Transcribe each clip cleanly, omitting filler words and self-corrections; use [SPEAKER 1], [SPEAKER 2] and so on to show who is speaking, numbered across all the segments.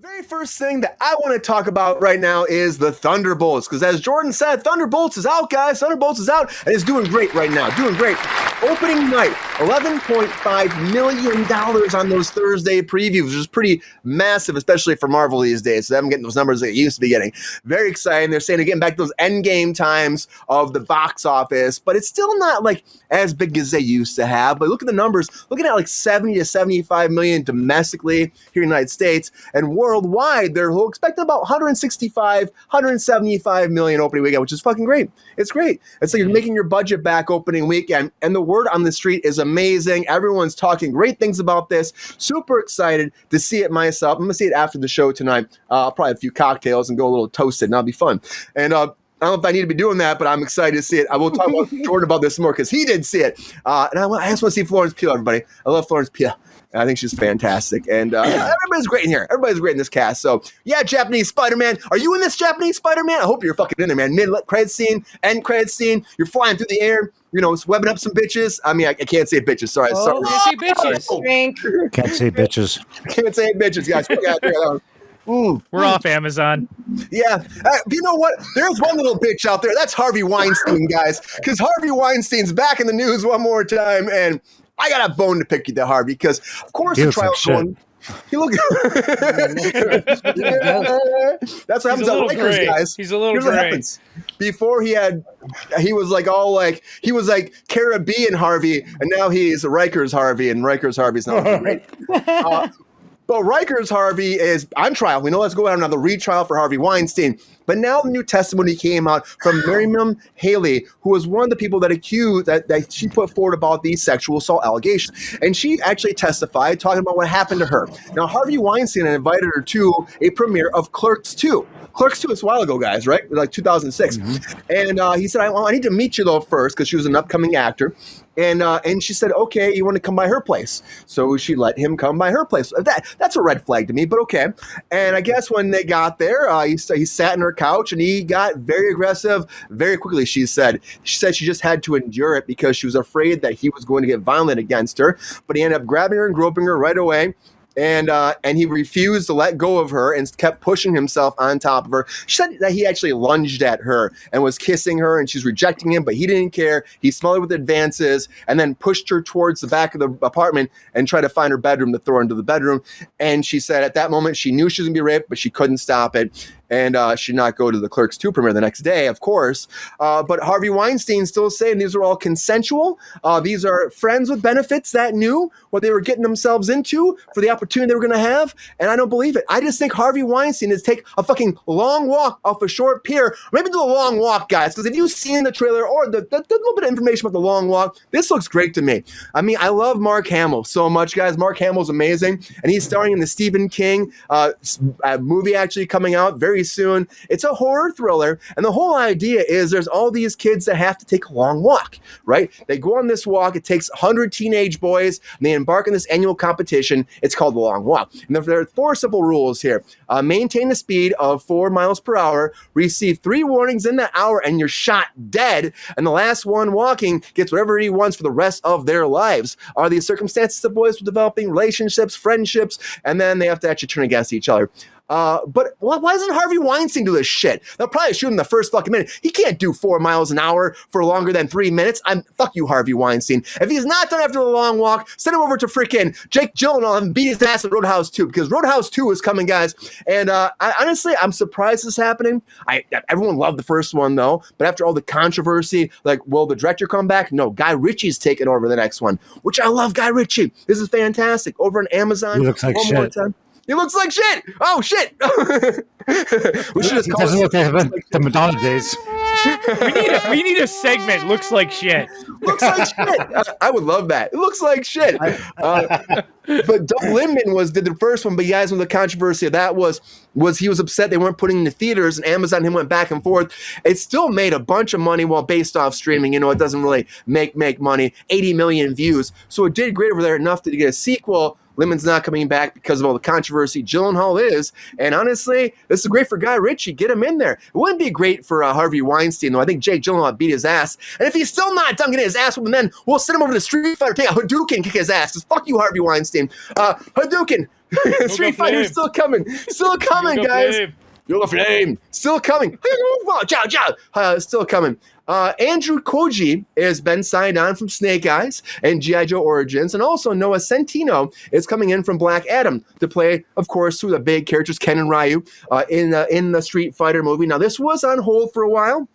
[SPEAKER 1] Very first thing that I want to talk about right now is the Thunderbolts, because as Jordan said, Thunderbolts is out, guys. Thunderbolts is out, and it's doing great right now. Doing great. Opening night, $11.5 million on those Thursday previews, which is pretty massive, especially for Marvel these days. So they haven't getting those numbers they used to be getting. Very exciting. They're saying they're getting back to those endgame times of the box office, but it's still not like as big as they used to have. But look at the numbers. Looking at like 70 to 75 million domestically here in the United States, and worldwide, they're expecting about 165, 175 million opening weekend, which is fucking great. It's great. It's like you're making your budget back opening weekend, and the word on the street is amazing. Everyone's talking great things about this. Super excited to see it myself. I'm going to see it after the show tonight. I'll probably have a few cocktails and go a little toasted, and that'll be fun. And I don't know if I need to be doing that, but I'm excited to see it. I will talk about Jordan about this more because he did see it. And I just want to see Florence Pugh, everybody. I love Florence Pugh. I think she's fantastic. And everybody's great in here. Everybody's great in this cast. So, yeah, Japanese Spider-Man. Are you in this Japanese Spider-Man? I hope you're fucking in there, man. Mid-credit scene, end credit scene. You're flying through the air, webbing up some bitches. I mean, I can't say bitches. Sorry.
[SPEAKER 2] Can't say bitches.
[SPEAKER 3] Can't say bitches.
[SPEAKER 1] Can't say bitches, guys.
[SPEAKER 2] We're off Amazon.
[SPEAKER 1] Yeah. You know what? There's one little bitch out there. That's Harvey Weinstein, guys. Because Harvey Weinstein's back in the news one more time. And I got a bone to pick you there, Harvey, because, of course, the trial's going. He looks That's what happens at Lakers, guys.
[SPEAKER 2] He's a little gray.
[SPEAKER 1] Before he was like Caribbean Harvey, and now he's Rikers Harvey, and Rikers Harvey's not great. But Rikers Harvey is on trial. We know that's going on now, the retrial for Harvey Weinstein. But now the new testimony came out from Miriam Haley, who was one of the people that accused that she put forward about these sexual assault allegations. And she actually testified talking about what happened to her. Now, Harvey Weinstein invited her to a premiere of Clerks 2. Clerks 2 is a while ago, guys, right? Like 2006. Mm-hmm. And he said, I need to meet you, though, first, because she was an upcoming actor. And she said, okay, you want to come by her place? So she let him come by her place. That's a red flag to me, but okay. And I guess when they got there, he sat in her couch and he got very aggressive very quickly, she said. She said she just had to endure it because she was afraid that he was going to get violent against her. But he ended up grabbing her and groping her right away. And he refused to let go of her and kept pushing himself on top of her. She said that he actually lunged at her and was kissing her, and she's rejecting him, but he didn't care. He smothered with advances and then pushed her towards the back of the apartment and tried to find her bedroom to throw her into the bedroom. And she said at that moment she knew she was going to be raped, but she couldn't stop it. And she did not go to the Clerks 2 premiere the next day, of course. But Harvey Weinstein still saying these are all consensual. These are friends with benefits that knew what they were getting themselves into for the opportunity they were going to have. And I don't believe it. I just think Harvey Weinstein is take a fucking long walk off a short pier. Maybe do a long walk, guys. Because if you've seen the trailer or the little bit of information about the long walk, this looks great to me. I mean, I love Mark Hamill so much, guys. Mark Hamill's amazing. And he's starring in the Stephen King movie actually coming out very soon. It's a horror thriller, and the whole idea is there's all these kids that have to take a long walk, right? They go on this walk. It takes 100 teenage boys, and they embark on this annual competition. It's called the long walk. And there are 4 simple rules here. Maintain a speed of 4 miles per hour, receive 3 warnings in that hour, and you're shot dead. And the last one walking gets whatever he wants for the rest of their lives. Are these circumstances the boys were developing relationships, friendships, and then they have to actually turn against each other. But why doesn't Harvey Weinstein do this shit? They'll probably shoot him the first fucking minute. He can't do 4 miles an hour for longer than 3 minutes. Fuck you, Harvey Weinstein. If he's not done after the long walk, send him over to freaking Jake Gyllenhaal and beat his ass at Roadhouse 2, because Roadhouse 2 is coming, guys. And honestly, I'm surprised this is happening. Everyone loved the first one, though. But after all the controversy, like, will the director come back? No, Guy Ritchie's taking over the next one, which I love Guy Ritchie. This is fantastic. Over on Amazon.
[SPEAKER 3] He looks like
[SPEAKER 1] one
[SPEAKER 3] shit.
[SPEAKER 1] more time. He looks like shit. Oh, shit. We should just call
[SPEAKER 3] doesn't look like the Madonna days.
[SPEAKER 2] We need a segment. Looks like shit.
[SPEAKER 1] Looks like shit. I would love that. It looks like shit. But Doug Liman did the first one, but guys, when the controversy of that was he was upset they weren't putting in the theaters, and Amazon and him went back and forth. It still made a bunch of money while based off streaming. It doesn't really make money. 80 million views. So it did great over there, enough to get a sequel. Lemon's not coming back because of all the controversy. Gyllenhaal is. And honestly, this is great for Guy Ritchie. Get him in there. It wouldn't be great for Harvey Weinstein, though. I think Jake Gyllenhaal beat his ass. And if he's still not done getting his ass whooped, then we'll send him over to Street Fighter, take a Hadouken, kick his ass. Because fuck you, Harvey Weinstein. Hadouken. Street Fighter's still coming, guys. Yoga Flame, still coming. Still coming. Andrew Koji has been signed on from Snake Eyes and G.I. Joe Origins, and also Noah Centino is coming in from Black Adam to play, of course, two of the big characters, Ken and Ryu, in the Street Fighter movie. Now, this was on hold for a while.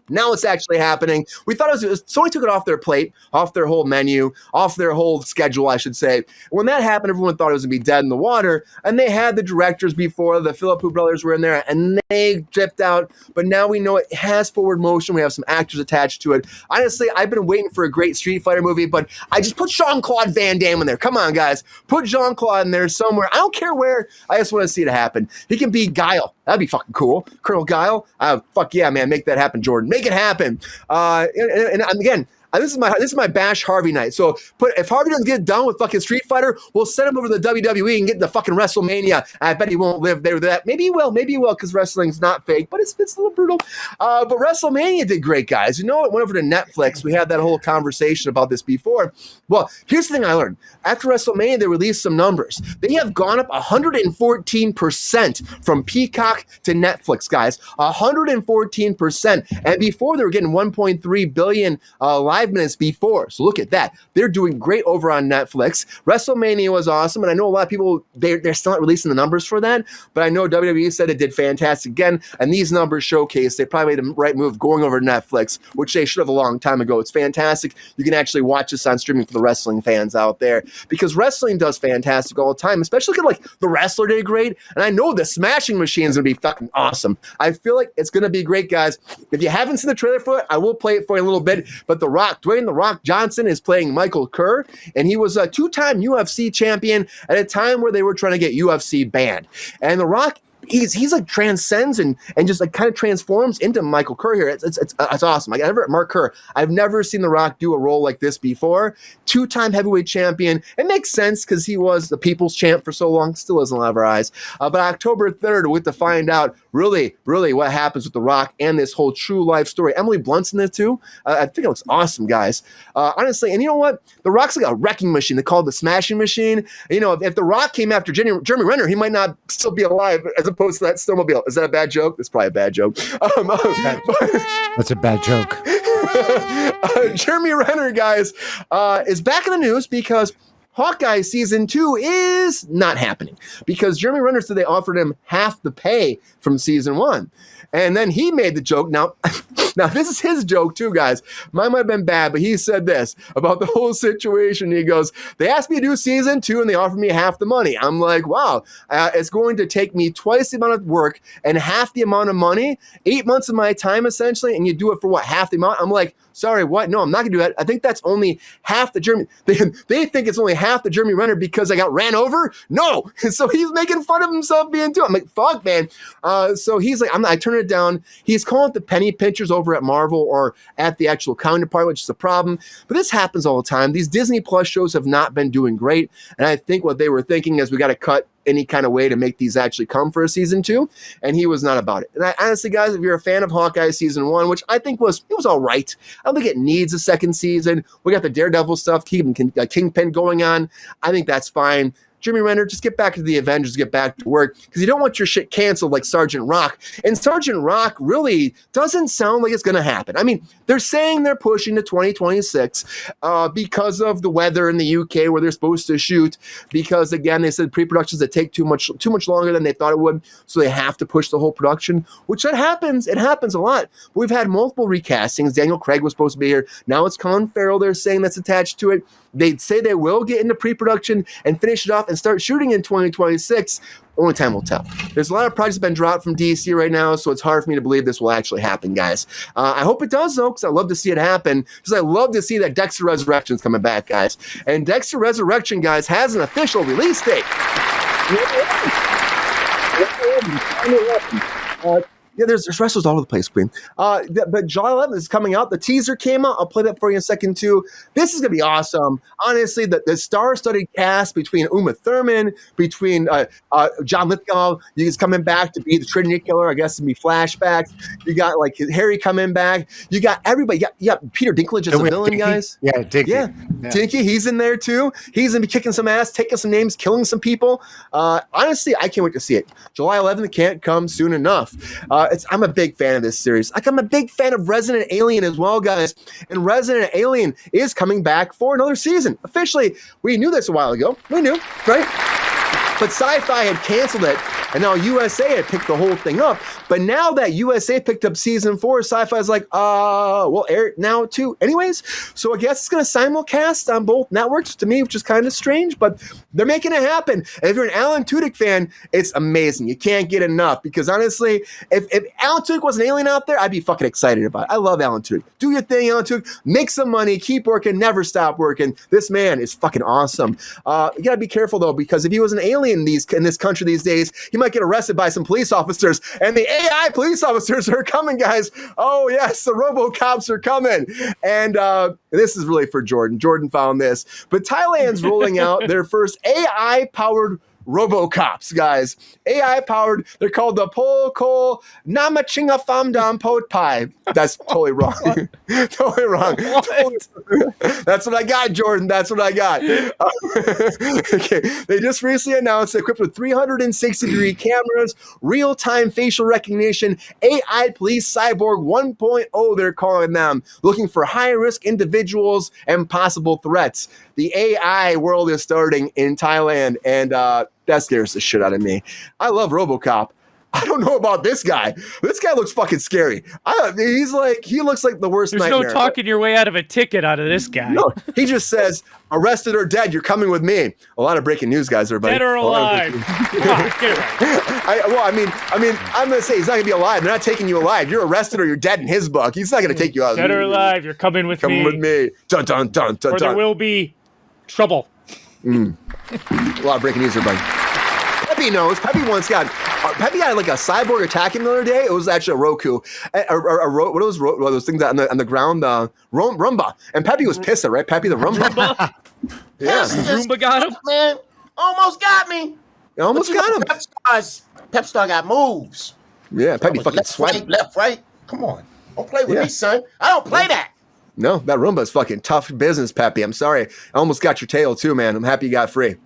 [SPEAKER 1] Now it's actually happening. We thought Sony took it off their plate, off their whole menu, off their whole schedule, I should say. When that happened, everyone thought it was going to be dead in the water, and they had the directors before. The Philippou brothers were in there, and they dipped out. But now we know it has forward motion. We have some actors attached to it. Honestly, I've been waiting for a great Street Fighter movie, but I just put Jean-Claude Van Damme in there. Come on, guys. Put Jean-Claude in there somewhere. I don't care where. I just want to see it happen. He can be Guile. That'd be fucking cool. Colonel Guile. Fuck yeah, man. Make that happen, Jordan. Make it happen. And again, this is my bash Harvey night. So if Harvey doesn't get done with fucking Street Fighter, we'll send him over to the WWE and get the fucking WrestleMania. I bet he won't live there with that. Maybe he will, because wrestling's not fake, but it's a little brutal. But WrestleMania did great, guys. You know, it went over to Netflix. We had that whole conversation about this before. Well, here's the thing I learned. After WrestleMania, they released some numbers. They have gone up 114% from Peacock to Netflix, guys. 114%. And before, they were getting 1.3 billion live minutes before. So look at that. They're doing great over on Netflix. WrestleMania was awesome, and I know a lot of people, they're still not releasing the numbers for that, but I know WWE said it did fantastic again, and these numbers showcase they probably made the right move going over to Netflix, which they should have a long time ago. It's fantastic. You can actually watch this on streaming for the wrestling fans out there, because wrestling does fantastic all the time, especially like The Wrestler did great, and I know the Smashing Machine is going to be fucking awesome. I feel like it's going to be great, guys. If you haven't seen the trailer for it, I will play it for you in a little bit, but Dwayne "The Rock" Johnson is playing Michael Kerr, and he was a two-time UFC champion at a time where they were trying to get UFC banned. And The Rock, he's like transcends and just like kind of transforms into Michael Kerr here. It's awesome. Mark Kerr. I've never seen The Rock do a role like this before. Two-time heavyweight champion. It makes sense because he was the people's champ for so long. Still is in a lot of our eyes. But October 3rd, we have to find out really what happens with The Rock and this whole true life story. Emily Blunt's in it too. I think it looks awesome, guys. Honestly, and you know what? The Rock's like a wrecking machine. They call it the Smashing Machine. You know, if The Rock came after Jeremy Renner, he might not still be alive as opposed to that snowmobile. Is that a bad joke? That's probably a bad joke.
[SPEAKER 3] That's a bad joke.
[SPEAKER 1] Jeremy Renner, guys, is back in the news because Hawkeye season 2 is not happening because Jeremy Renner said they offered him half the pay from season 1. And then he made the joke. Now this is his joke too, guys. Mine might have been bad, but he said this about the whole situation. He goes, they asked me to do season 2 and they offered me half the money. I'm like, wow, it's going to take me twice the amount of work and half the amount of money, 8 months of my time essentially, and you do it for what, half the amount? I'm like, sorry, what? No, I'm not going to do that. I think that's only half the Jeremy. They think it's only half the Jeremy Renner because I got ran over? No. So he's making fun of himself being too. I'm like, fuck, man. So he's like, I turn it down. He's calling it the penny pinchers over at Marvel or at the actual counterpart, which is a problem. But this happens all the time. These Disney Plus shows have not been doing great. And I think what they were thinking is we got to cut any kind of way to make these actually come for a season 2, and he was not about it. And honestly, guys, if you're a fan of Hawkeye season 1, which I think was all right, I don't think it needs a second season. We got the Daredevil stuff, Kingpin going on. I think that's fine. Jeremy Renner, just get back to the Avengers, get back to work, because you don't want your shit canceled like Sergeant Rock. And Sergeant Rock really doesn't sound like it's going to happen. I mean, they're saying they're pushing to 2026 because of the weather in the UK where they're supposed to shoot, because, again, they said pre-productions that take too much longer than they thought it would, so they have to push the whole production, which that happens. It happens a lot. But we've had multiple recastings. Daniel Craig was supposed to be here. Now it's Colin Farrell they're saying that's attached to it. They say they will get into pre-production and finish it off and start shooting in 2026. Only time will tell. There's a lot of projects been dropped from DC right now, so it's hard for me to believe this will actually happen, guys. I hope it does, though, because I love to see it happen. Because I love to see that Dexter Resurrection's coming back, guys. And Dexter Resurrection, guys, has an official release date. Yeah, there's wrestlers all over the place, Queen. But July 11th is coming out. The teaser came out. I'll play that for you in a second, too. This is going to be awesome. Honestly, the star-studded cast between Uma Thurman, between John Lithgow, he's coming back to be the Trinity Killer. I guess it'll be flashbacks. You got, like, Harry coming back. You got everybody. You got Peter Dinklage as a villain,
[SPEAKER 3] Dinky?
[SPEAKER 1] guys.
[SPEAKER 3] Yeah, Dinky.
[SPEAKER 1] Yeah. Dinky, he's in there, too. He's going to be kicking some ass, taking some names, killing some people. Honestly, I can't wait to see it. July 11th can't come soon enough. I'm a big fan of this series. Like, I'm a big fan of Resident Alien as well, guys. And Resident Alien is coming back for another season. Officially, we knew this a while ago. We knew, right? But Sci-Fi had canceled it, and now USA had picked the whole thing up. But now that USA picked up season 4, Sci-Fi's like, we'll air it now too anyways. So I guess it's going to simulcast on both networks to me, which is kind of strange, but they're making it happen. And if you're an Alan Tudyk fan, it's amazing. You can't get enough because honestly, if Alan Tudyk was an alien out there, I'd be fucking excited about it. I love Alan Tudyk. Do your thing, Alan Tudyk. Make some money. Keep working. Never stop working. This man is fucking awesome. You got to be careful though, because if he was an alien in this country these days, he might get arrested by some police officers, and the AI police officers are coming, guys. Oh yes, the RoboCops are coming, and this is really for Jordan. Jordan found this, but Thailand's rolling out their first AI-powered RoboCops, guys. AI-powered. They're called the Polko Namachinga Famdam Pot Pai. That's totally wrong. Totally wrong. That's what I got, Jordan. That's what I got. Okay. They just recently announced equipped with 360-degree cameras, real-time facial recognition, AI police cyborg 1.0, they're calling them, looking for high-risk individuals and possible threats. The AI world is starting in Thailand, and that scares the shit out of me. I love RoboCop. I don't know about this guy. This guy looks fucking scary. He looks like the worst nightmare.
[SPEAKER 2] There's no talking your way out of a ticket out of this guy.
[SPEAKER 1] No, he just says, arrested or dead, you're coming with me. A lot of breaking news, guys, everybody.
[SPEAKER 2] Dead or alive. Come on, get it right.
[SPEAKER 1] I'm going to say he's not going to be alive. They're not taking you alive. You're arrested or you're dead in his book. He's not going to take you out.
[SPEAKER 2] Dead or alive, you're coming with me.
[SPEAKER 1] Coming with me. Dun, dun, dun, dun,
[SPEAKER 2] or there will be trouble.
[SPEAKER 1] A lot of breaking news, everybody. Pepe knows. Pepe had like a cyborg attack him the other day. It was actually a Roku. What are those things on the ground? Roomba. And Pepe was pissed, right? Pepe the Roomba. Yeah.
[SPEAKER 2] Roomba got him?
[SPEAKER 4] Man, almost got me.
[SPEAKER 1] Almost got him.
[SPEAKER 4] Pepestar got moves.
[SPEAKER 1] Yeah, Pepe fucking sweating.
[SPEAKER 4] Left, right. Come on. Don't play with me, son. I don't play that.
[SPEAKER 1] No, that Roomba is fucking tough business, Pepe. I'm sorry. I almost got your tail too, man. I'm happy you got free.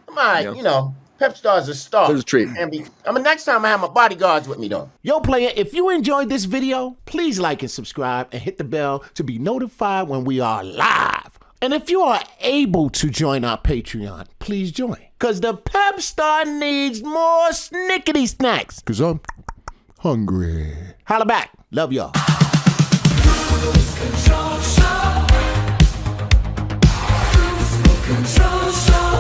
[SPEAKER 4] I'm all right, Pepestar's a star.
[SPEAKER 1] There's a treat.
[SPEAKER 4] Next time I have my bodyguards with me, though.
[SPEAKER 5] Yo, player, if you enjoyed this video, please like and subscribe and hit the bell to be notified when we are live. And if you are able to join our Patreon, please join. Because the Pepestar needs more snickety snacks. Because I'm hungry. Holla back. Love y'all.
[SPEAKER 6] Control show.